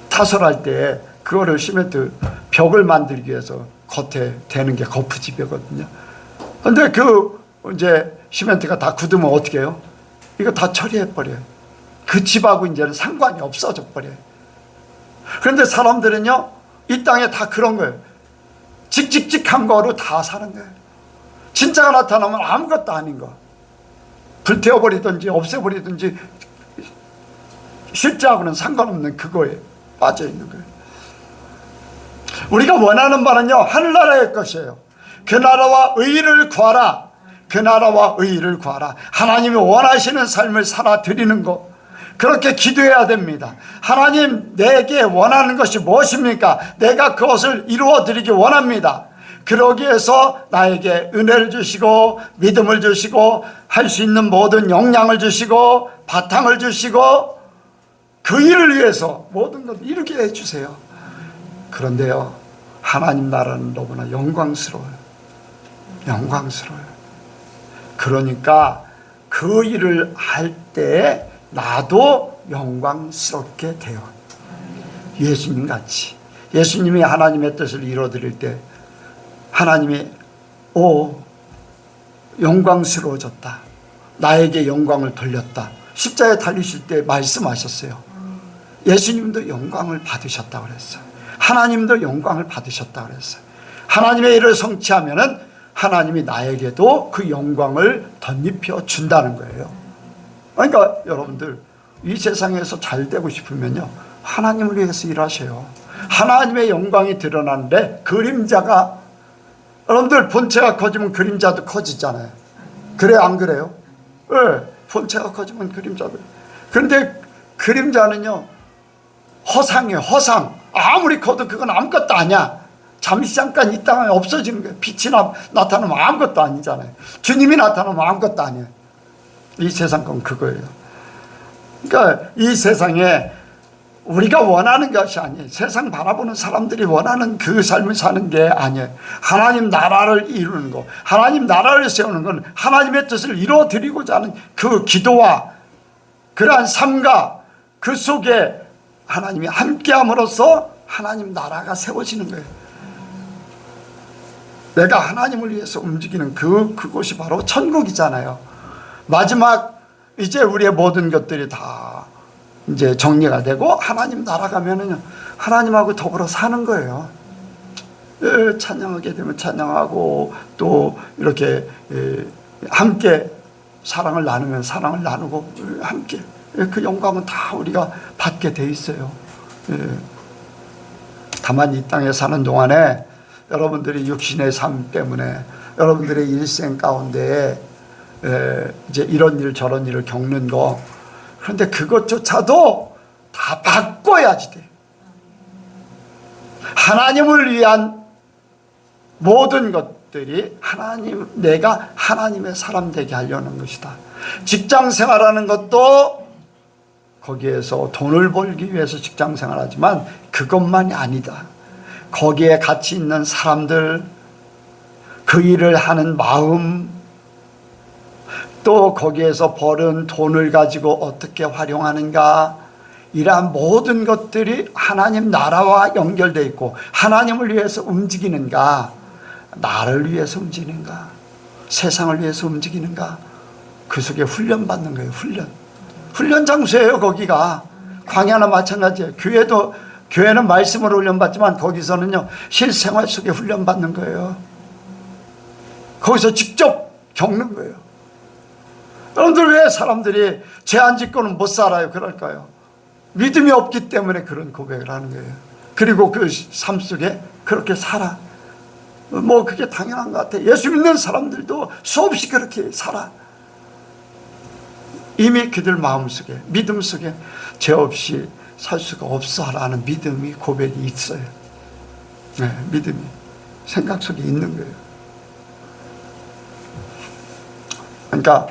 타설할 때 그거를 시멘트 벽을 만들기 위해서 겉에 대는 게 거푸집이거든요. 근데 그 이제 시멘트가 다 굳으면 어떻게 해요? 이거 다 처리해 버려요. 그 집하고 이제는 상관이 없어져 버려요. 그런데 사람들은요, 이 땅에 다 그런 거예요. 직직직한 거로 다 사는 거예요. 진짜가 나타나면 아무것도 아닌 거. 불태워버리든지 없애버리든지 실제하고는 상관없는 그거에 빠져 있는 거예요. 우리가 원하는 바는요, 하늘나라의 것이에요. 그 나라와 의를 구하라. 그 나라와 의를 구하라. 하나님이 원하시는 삶을 살아 드리는 것, 그렇게 기도해야 됩니다. 하나님, 내게 원하는 것이 무엇입니까? 내가 그것을 이루어 드리기 원합니다. 그러기 위해서 나에게 은혜를 주시고 믿음을 주시고 할 수 있는 모든 역량을 주시고 바탕을 주시고 그 일을 위해서 모든 것 이루게 해주세요. 그런데요, 하나님 나라는 너무나 영광스러워요. 영광스러워요. 그러니까 그 일을 할 때 나도 영광스럽게 돼요. 예수님 같이. 예수님이 하나님의 뜻을 이루어드릴 때 하나님이 영광스러워졌다. 나에게 영광을 돌렸다. 십자가에 달리실 때 말씀하셨어요. 예수님도 영광을 받으셨다고 그랬어요. 하나님도 영광을 받으셨다고 그랬어요. 하나님의 일을 성취하면은 하나님이 나에게도 그 영광을 덧입혀 준다는 거예요. 그러니까 여러분들, 이 세상에서 잘 되고 싶으면요, 하나님을 위해서 일하셔요. 하나님의 영광이 드러나는데 그림자가, 여러분들 본체가 커지면 그림자도 커지잖아요. 그래요, 안 그래요? 네, 본체가 커지면 그림자도. 그런데 그림자는요, 허상이에요. 허상. 아무리 커도 그건 아무것도 아니야. 잠시 잠깐 이 땅에 없어지는 거예요. 빛이 나타나면 아무것도 아니잖아요. 주님이 나타나면 아무것도 아니에요. 이 세상 건 그거예요. 그러니까 이 세상에 우리가 원하는 것이 아니에요. 세상 바라보는 사람들이 원하는 그 삶을 사는 게 아니에요. 하나님 나라를 이루는 거, 하나님 나라를 세우는 건 하나님의 뜻을 이루어드리고자 하는 그 기도와 그러한 삶과 그 속에 하나님이 함께함으로써 하나님 나라가 세워지는 거예요. 내가 하나님을 위해서 움직이는 그곳이 바로 천국이잖아요. 마지막 이제 우리의 모든 것들이 다 이제 정리가 되고 하나님 나라 가면은 하나님하고 더불어 사는 거예요. 찬양하게 되면 찬양하고 또 이렇게 함께 사랑을 나누면 사랑을 나누고 함께 그 영광은 다 우리가 받게 돼 있어요. 다만 이 땅에 사는 동안에 여러분들이 육신의 삶 때문에 여러분들의 일생 가운데 이제 이런 일 저런 일을 겪는 거, 그런데 그것조차도 다 바꿔야지 돼. 하나님을 위한 모든 것들이 내가 하나님의 사람 되게 하려는 것이다. 직장 생활하는 것도 거기에서 돈을 벌기 위해서 직장 생활하지만 그것만이 아니다. 거기에 같이 있는 사람들, 그 일을 하는 마음, 또 거기에서 벌은 돈을 가지고 어떻게 활용하는가, 이러한 모든 것들이 하나님 나라와 연결되어 있고 하나님을 위해서 움직이는가, 나를 위해서 움직이는가, 세상을 위해서 움직이는가, 그 속에 훈련받는 거예요. 훈련 장소예요. 거기가 광야나 마찬가지예요. 교회는 말씀으로 훈련받지만 거기서는요, 실생활 속에 훈련받는 거예요. 거기서 직접 겪는 거예요. 여러분들, 왜 사람들이 죄 안 짓고는 못 살아요? 그럴까요? 믿음이 없기 때문에 그런 고백을 하는 거예요. 그리고 그 삶 속에 그렇게 살아. 뭐 그게 당연한 것 같아요. 예수 믿는 사람들도 수없이 그렇게 살아. 이미 그들 마음속에, 믿음 속에 죄 없이 살 수가 없어라는 믿음이, 고백이 있어요. 네, 믿음이 생각 속에 있는 거예요. 그러니까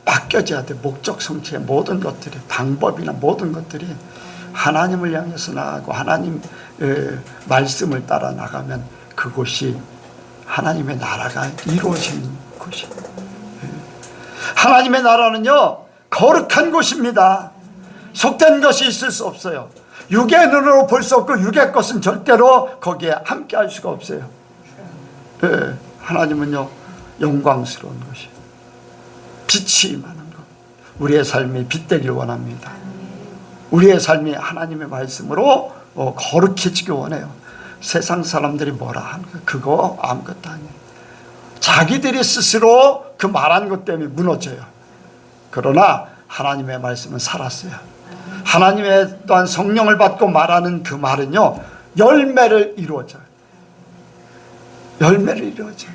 바뀌어져야 돼. 목적 성취의 모든 것들이, 방법이나 모든 것들이 하나님을 향해서 나가고 하나님 말씀을 따라 나가면 그곳이 하나님의 나라가 이루어지는 곳이에요. 하나님의 나라는요, 거룩한 곳입니다. 속된 것이 있을 수 없어요. 육의 눈으로 볼 수 없고 육의 것은 절대로 거기에 함께 할 수가 없어요. 하나님은요, 영광스러운 것이에요. 빛이 임하는 것. 우리의 삶이 빛되길 원합니다. 우리의 삶이 하나님의 말씀으로 거룩해지기 원해요. 세상 사람들이 뭐라 하는 거 그거 아무것도 아니에요. 자기들이 스스로 그 말한 것 때문에 무너져요. 그러나 하나님의 말씀은 살았어요. 하나님의 또한 성령을 받고 말하는 그 말은요, 열매를 이루어져요. 열매를 이루어져요.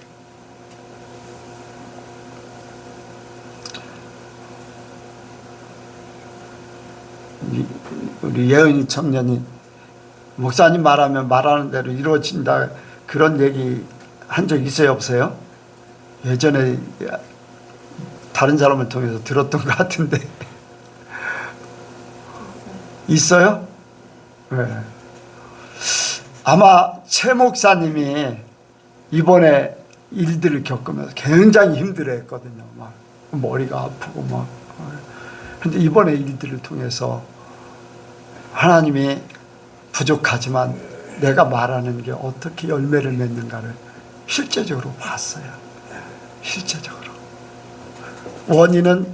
우리 예은이 청년이 목사님 말하면 말하는 대로 이루어진다 그런 얘기 한 적 있어요, 없어요? 예전에 다른 사람을 통해서 들었던 것 같은데 있어요? 네. 아마 최 목사님이 이번에 일들을 겪으면서 굉장히 힘들어했거든요. 막 머리가 아프고 막. 근데 이번에 일들을 통해서 하나님이 부족하지만 내가 말하는 게 어떻게 열매를 맺는가를 실제적으로 봤어요. 실제적으로. 원인은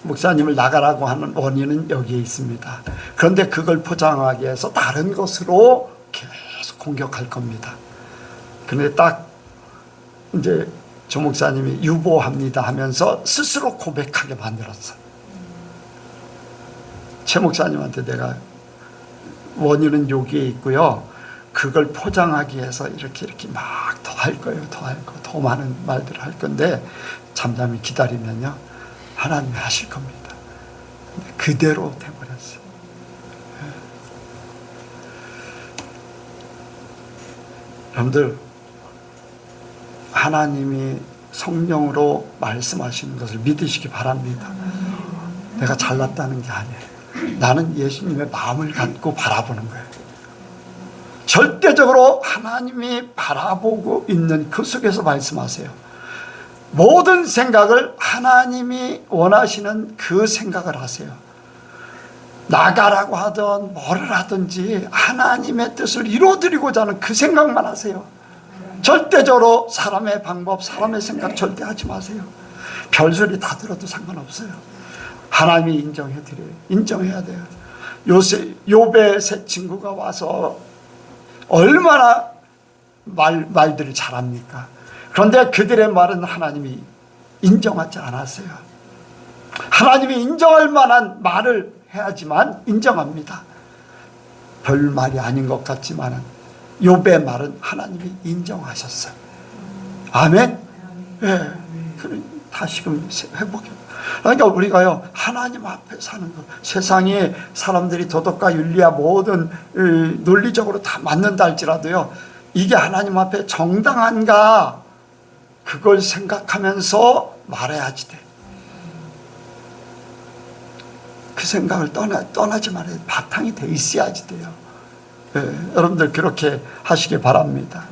목사님을 나가라고 하는 원인은 여기에 있습니다. 그런데 그걸 포장하기 위해서 다른 것으로 계속 공격할 겁니다. 그런데 딱 이제 조 목사님이 유보합니다 하면서 스스로 고백하게 만들었어요. 최 목사님한테 내가 원인은 여기에 있고요. 그걸 포장하기 위해서 이렇게 막 더 할 거예요. 더 할 거, 더 많은 말들을 할 건데 잠잠히 기다리면요. 하나님이 하실 겁니다. 그대로 돼버렸어요. 여러분들, 하나님이 성령으로 말씀하시는 것을 믿으시기 바랍니다. 내가 잘났다는 게 아니에요. 나는 예수님의 마음을 갖고 바라보는 거예요. 절대적으로 하나님이 바라보고 있는 그 속에서 말씀하세요. 모든 생각을 하나님이 원하시는 그 생각을 하세요. 나가라고 하든 뭐를 하든지 하나님의 뜻을 이루어드리고자 하는 그 생각만 하세요. 절대적으로 사람의 방법, 사람의 생각 절대 하지 마세요. 별소리 다 들어도 상관없어요. 하나님이 인정해드려요. 인정해야 돼요. 욥의 세 친구가 와서 얼마나 말들을 잘합니까? 그런데 그들의 말은 하나님이 인정하지 않았어요. 하나님이 인정할 만한 말을 해야지만 인정합니다. 별 말이 아닌 것 같지만 욥의 말은 하나님이 인정하셨어요. 아멘? 예. 네. 다시금 회복해요. 그러니까 우리가요, 하나님 앞에 사는 것, 세상에 사람들이 도덕과 윤리와 모든 논리적으로 다 맞는다 할지라도요, 이게 하나님 앞에 정당한가, 그걸 생각하면서 말해야지 돼. 그 생각을 떠나지 말아야 돼. 바탕이 돼 있어야지 돼요. 네, 여러분들 그렇게 하시기 바랍니다.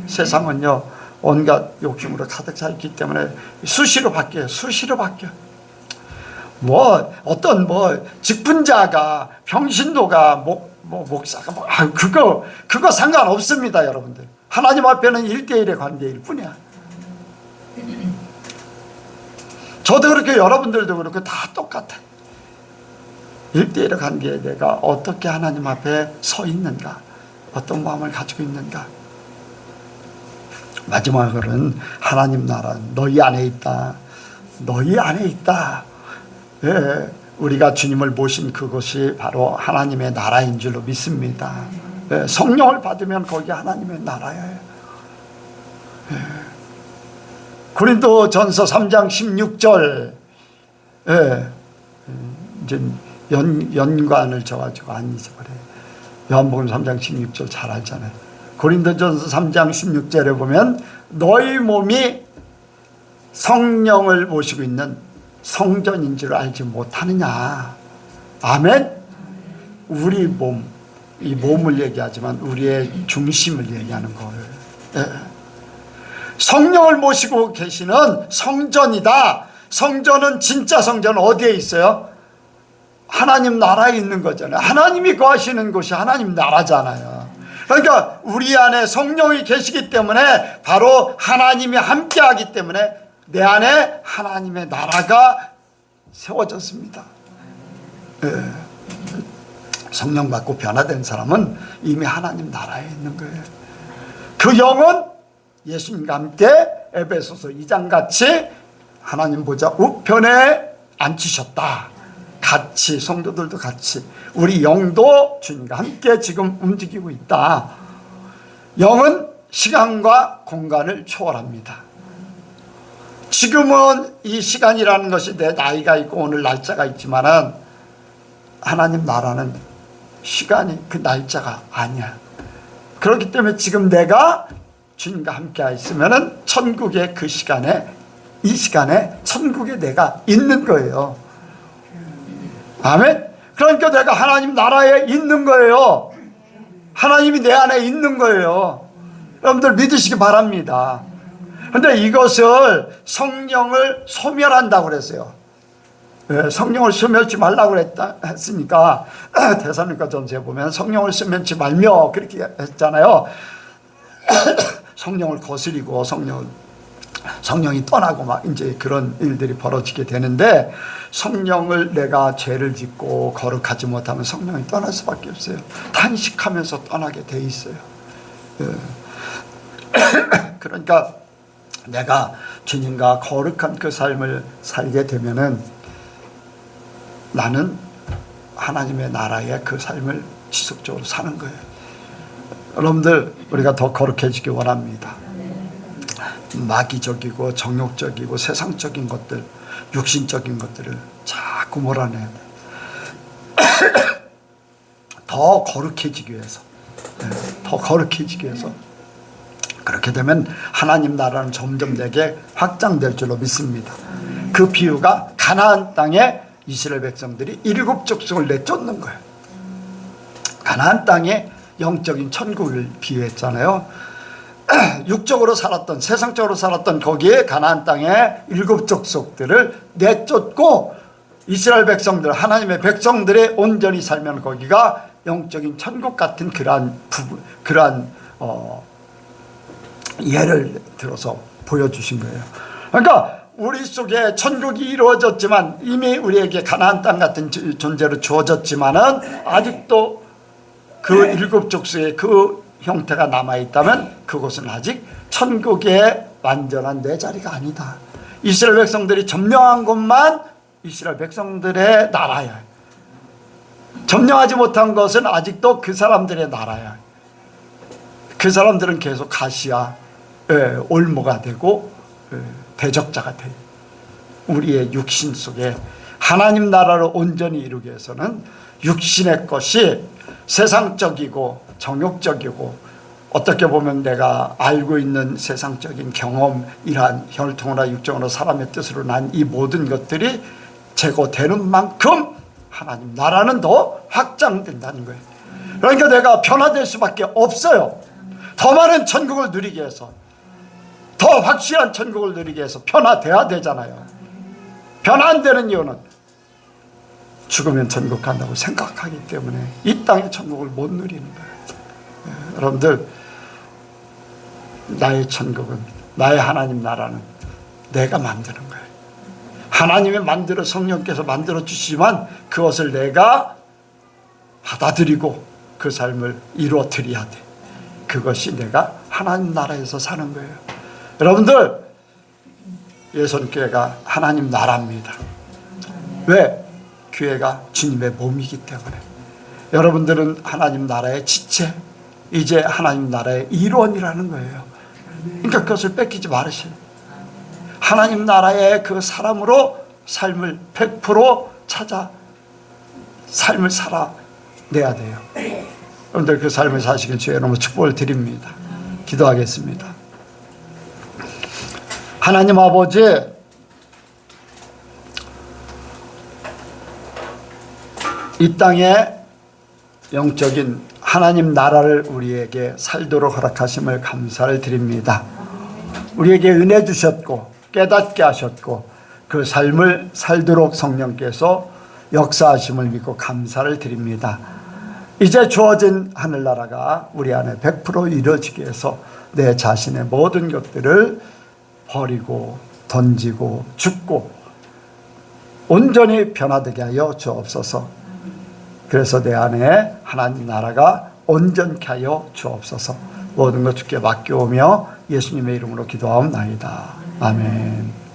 세상은요, 온갖 욕심으로 가득 차 있기 때문에 수시로 바뀌어요. 수시로 바뀌어. 어떤 직분자가, 평신도가, 목사가, 그거 상관없습니다, 여러분들. 하나님 앞에는 1대1의 관계일 뿐이야. 저도 그렇게, 여러분들도 그렇고, 다 똑같아. 1대1의 관계에 내가 어떻게 하나님 앞에 서 있는가, 어떤 마음을 가지고 있는가. 마지막으로는 하나님 나라 너희 안에 있다. 너희 안에 있다. 예, 우리가 주님을 모신 그것이 바로 하나님의 나라인 줄로 믿습니다. 예, 성령을 받으면 거기 하나님의 나라예요. 예. 고린도전서 3장 16절. 예, 이제 연관을 져가지고 안 잊어버려요. 요한복음 3장 16절 잘 알잖아요. 고린도전서 3장 16절에 보면 너희 몸이 성령을 모시고 있는 성전인 줄 알지 못하느냐. 아멘. 우리 몸, 이 몸을 얘기하지만 우리의 중심을 얘기하는 거예요. 예. 성령을 모시고 계시는 성전이다. 성전은, 진짜 성전은 어디에 있어요? 하나님 나라에 있는 거잖아요. 하나님이 거하시는 곳이 하나님 나라잖아요. 그러니까 우리 안에 성령이 계시기 때문에, 바로 하나님이 함께하기 때문에 내 안에 하나님의 나라가 세워졌습니다. 예. 성령 받고 변화된 사람은 이미 하나님 나라에 있는 거예요. 그 영은 예수님과 함께 에베소서 2장 같이 하나님 보좌 우편에 앉히셨다. 같이 성도들도 같이 우리 영도 주님과 함께 지금 움직이고 있다. 영은 시간과 공간을 초월합니다. 지금은 이 시간이라는 것이 내 나이가 있고 오늘 날짜가 있지만은 하나님 나라는 시간이 그 날짜가 아니야. 그렇기 때문에 지금 내가 주님과 함께 있으면은 천국의 그 시간에 이 시간에 천국에 내가 있는 거예요. 아멘. 그러니까 내가 하나님 나라에 있는 거예요. 하나님이 내 안에 있는 거예요. 여러분들 믿으시기 바랍니다. 그런데 이것을 성령을 소멸한다고 그랬어요. 성령을 소멸치 말라고 했으니까 데살로니가전서에 보면 성령을 소멸치 말며 그렇게 했잖아요. 성령을 거스리고 성령이 떠나고 막 이제 그런 일들이 벌어지게 되는데, 성령을 내가 죄를 짓고 거룩하지 못하면 성령이 떠날 수밖에 없어요. 탄식하면서 떠나게 돼 있어요. 그러니까 내가 주님과 거룩한 그 삶을 살게 되면은 나는 하나님의 나라의 그 삶을 지속적으로 사는 거예요. 여러분들 우리가 더 거룩해지기 원합니다. 마귀적이고 정욕적이고 세상적인 것들, 육신적인 것들을 자꾸 몰아내야 돼. 더 거룩해지기 위해서, 더 거룩해지기 위해서. 그렇게 되면 하나님 나라는 점점 내게 확장될 줄로 믿습니다. 그 비유가 가나안 땅에 이스라엘 백성들이 7 족속을 내쫓는 거예요. 가나안 땅에 영적인 천국을 비유했잖아요. 육적으로 살았던, 세상적으로 살았던 거기에 가나안 땅의 7 족속들을 내쫓고 이스라엘 백성들, 하나님의 백성들의 온전히 살면 거기가 영적인 천국 같은 그러한 예를 들어서 보여주신 거예요. 그러니까 우리 속에 천국이 이루어졌지만, 이미 우리에게 가나안 땅 같은 존재로 주어졌지만은 아직도 그 7 족속의 그 형태가 남아있다면 그곳은 아직 천국의 완전한 내 자리가 아니다. 이스라엘 백성들이 점령한 곳만 이스라엘 백성들의 나라야. 점령하지 못한 것은 아직도 그 사람들의 나라야. 그 사람들은 계속 가시야, 올모가 되고 대적자가 돼. 우리의 육신 속에 하나님 나라를 온전히 이루기 위해서는 육신의 것이 세상적이고 정욕적이고, 어떻게 보면 내가 알고 있는 세상적인 경험, 이러한 혈통이나 육정으로 사람의 뜻으로 난 이 모든 것들이 제거되는 만큼 하나님 나라는 더 확장된다는 거예요. 그러니까 내가 변화될 수밖에 없어요. 더 많은 천국을 누리기 위해서, 더 확실한 천국을 누리기 위해서 변화돼야 되잖아요. 변화 안 되는 이유는 죽으면 천국 간다고 생각하기 때문에 이 땅의 천국을 못 누리는 거예요. 여러분들, 나의 천국은, 나의 하나님 나라는 내가 만드는 거예요. 하나님이 성령께서 만들어 주시지만 그것을 내가 받아들이고 그 삶을 이루어뜨려야 돼. 그것이 내가 하나님 나라에서 사는 거예요. 여러분들, 예선교회가 하나님 나라입니다. 왜? 교회가 주님의 몸이기 때문에. 여러분들은 하나님 나라의 지체, 이제 하나님 나라의 일원이라는 거예요. 그러니까 그것을 뺏기지 말으세요. 하나님 나라의 그 사람으로 삶을 100% 찾아 삶을 살아내야 돼요. 여러분들 그 삶을 사시길 주의 이름으로 축복을 드립니다. 기도하겠습니다. 하나님 아버지, 이 땅에 영적인 하나님 나라를 우리에게 살도록 허락하심을 감사를 드립니다. 우리에게 은혜 주셨고 깨닫게 하셨고 그 삶을 살도록 성령께서 역사하심을 믿고 감사를 드립니다. 이제 주어진 하늘나라가 우리 안에 100% 이루어지기 위해서 내 자신의 모든 것들을 버리고 던지고 죽고 온전히 변화되게 하여 주옵소서. 그래서 내 안에 하나님 나라가 온전케 하여 주옵소서. 모든 것 주께 맡겨오며 예수님의 이름으로 기도하옵나이다. 아멘.